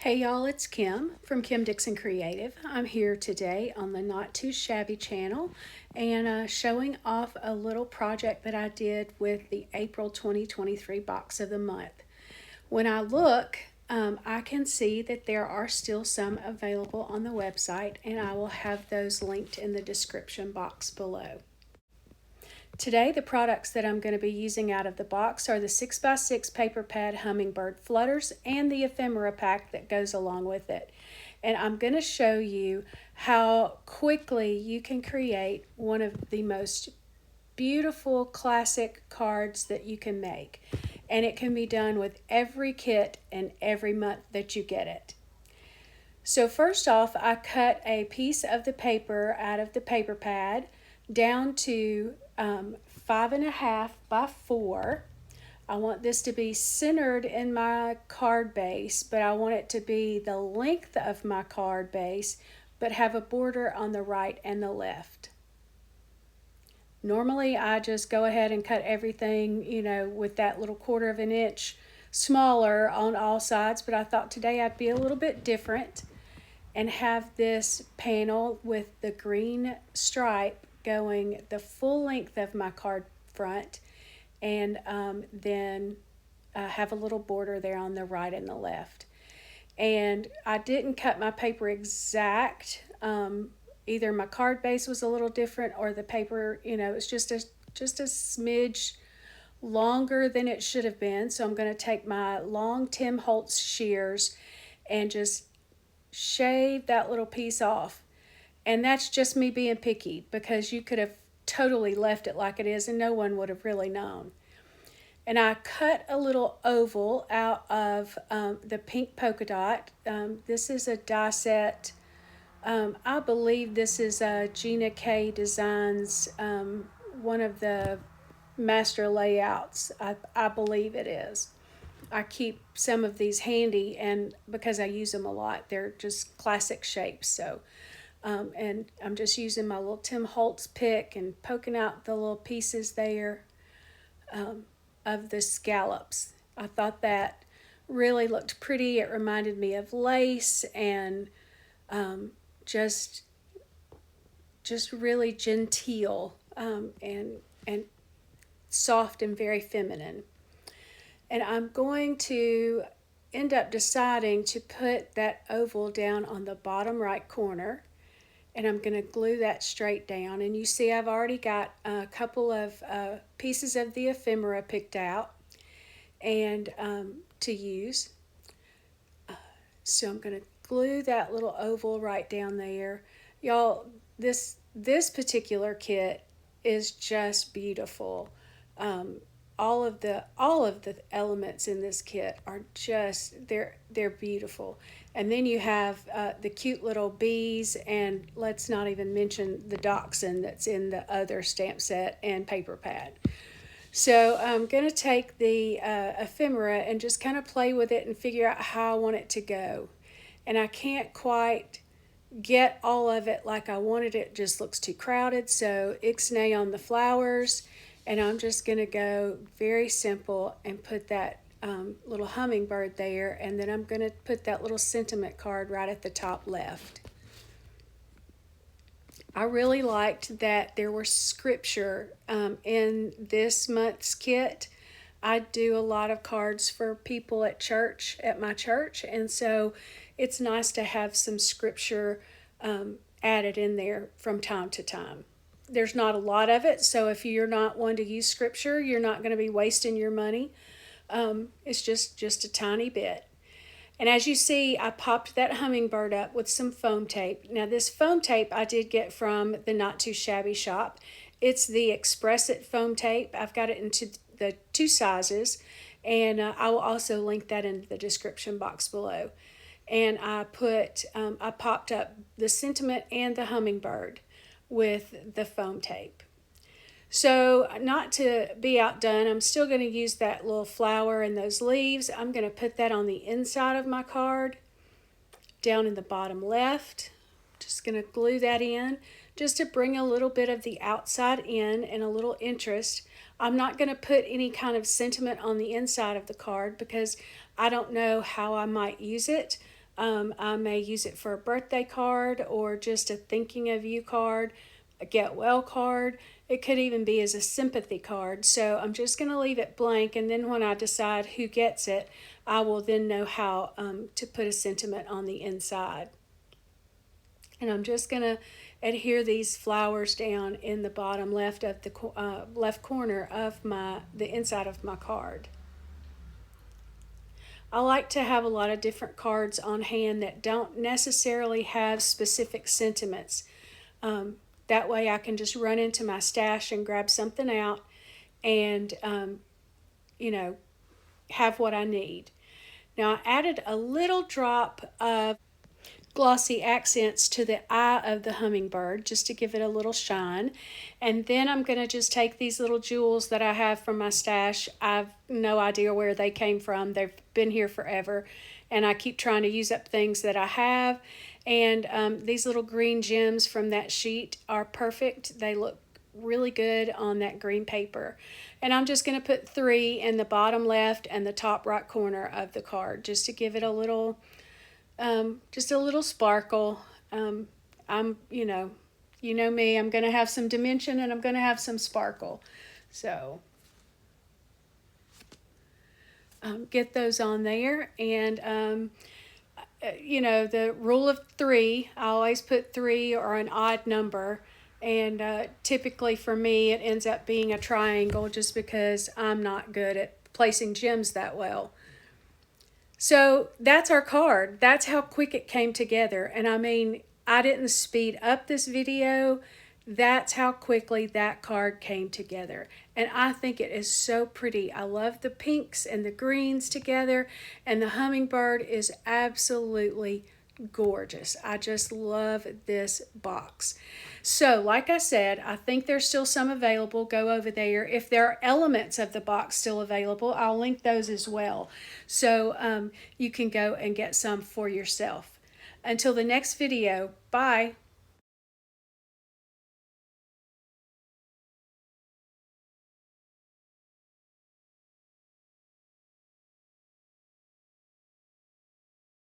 Hey y'all, it's Kim from Kim Dixon Creative. I'm here today on the Not Too Shabby channel and showing off a little project that I did with the April 2023 box of the month. When I look, I can see that there are still some available on the website, and I will have those linked in the description box below. Today, the products that I'm going to be using out of the box are the 6x6 paper pad hummingbird flutters and the ephemera pack that goes along with it. And I'm going to show you how quickly you can create one of the most beautiful classic cards that you can make. And it can be done with every kit and every month that you get it. So first off, I cut a piece of the paper out of the paper pad down to 5.5 by 4. I want this to be centered in my card base, but I want it to be the length of my card base, but have a border on the right and the left. Normally I just go ahead and cut everything, with that little 1/4 of an inch smaller on all sides, but I thought today I'd be a little bit different and have this panel with the green stripe going the full length of my card front, and then have a little border there on the right and the left. And I didn't cut my paper exact. Either my card base was a little different, or the paper, it's just a smidge longer than it should have been. So I'm going to take my long Tim Holtz shears and just shave that little piece off. And that's just me being picky, because you could have totally left it like it is and no one would have really known. And I cut a little oval out of the pink polka dot. This is a die set. I believe this is Gina K Designs, one of the master layouts. I believe it is. I keep some of these handy, and because I use them a lot, they're just classic shapes. So and I'm just using my little Tim Holtz pick and poking out the little pieces there of the scallops. I thought that really looked pretty. It reminded me of lace, and just really genteel, and soft and very feminine. And I'm going to end up deciding to put that oval down on the bottom right corner, and I'm going to glue that straight down. And you see I've already got a couple of pieces of the ephemera picked out and to use. So I'm going to glue that little oval right down there. Y'all, this particular kit is just beautiful. All of the elements in this kit are just, they're beautiful. And then you have the cute little bees, and let's not even mention the dachshund that's in the other stamp set and paper pad. So I'm going to take the ephemera and just kind of play with it and figure out how I want it to go. And I can't quite get all of it like I wanted it. Just looks too crowded. So ixnay on the flowers. And I'm just going to go very simple and put that little hummingbird there. And then I'm going to put that little sentiment card right at the top left. I really liked that there was scripture in this month's kit. I do a lot of cards for people at church, at my church. And so it's nice to have some scripture added in there from time to time. There's not a lot of it, so if you're not one to use scripture, you're not going to be wasting your money. It's just a tiny bit. And as you see, I popped that hummingbird up with some foam tape. Now this foam tape I did get from the Not Too Shabby shop. It's the Express It foam tape. I've got it into the 2 sizes, and I will also link that in the description box below. And I popped up the sentiment and the hummingbird with the foam tape. So not to be outdone, I'm still going to use that little flower and those leaves. I'm going to put that on the inside of my card, down in the bottom left. Just going to glue that in just to bring a little bit of the outside in and a little interest. I'm not going to put any kind of sentiment on the inside of the card because I don't know how I might use it. I may use it for a birthday card or just a thinking of you card, a get well card. It could even be as a sympathy card. So I'm just going to leave it blank, and then when I decide who gets it, I will then know how to put a sentiment on the inside. And I'm just going to adhere these flowers down in the bottom left of the left corner of the inside of my card. I like to have a lot of different cards on hand that don't necessarily have specific sentiments. That way I can just run into my stash and grab something out and, you know, have what I need. Now I added a little drop of glossy accents to the eye of the hummingbird just to give it a little shine. And then I'm going to just take these little jewels that I have from my stash. I've no idea where they came from. They've been here forever. And I keep trying to use up things that I have. And these little green gems from that sheet are perfect. They look really good on that green paper. And I'm just going to put 3 in the bottom left and the top right corner of the card just to give it a little just a little sparkle. I'm, you know me, I'm going to have some dimension and I'm going to have some sparkle. So get those on there. And, you know, the rule of 3, I always put 3 or an odd number. And typically for me, it ends up being a triangle just because I'm not good at placing gems that well. So that's our card. That's how quick it came together. And I mean, I didn't speed up this video. That's how quickly that card came together. And I think it is so pretty. I love the pinks and the greens together. And the hummingbird is absolutely gorgeous. I just love this box. So like I said, I think there's still some available. Go over there. If there are elements of the box still available, I'll link those as well. So you can go and get some for yourself. Until the next video, bye.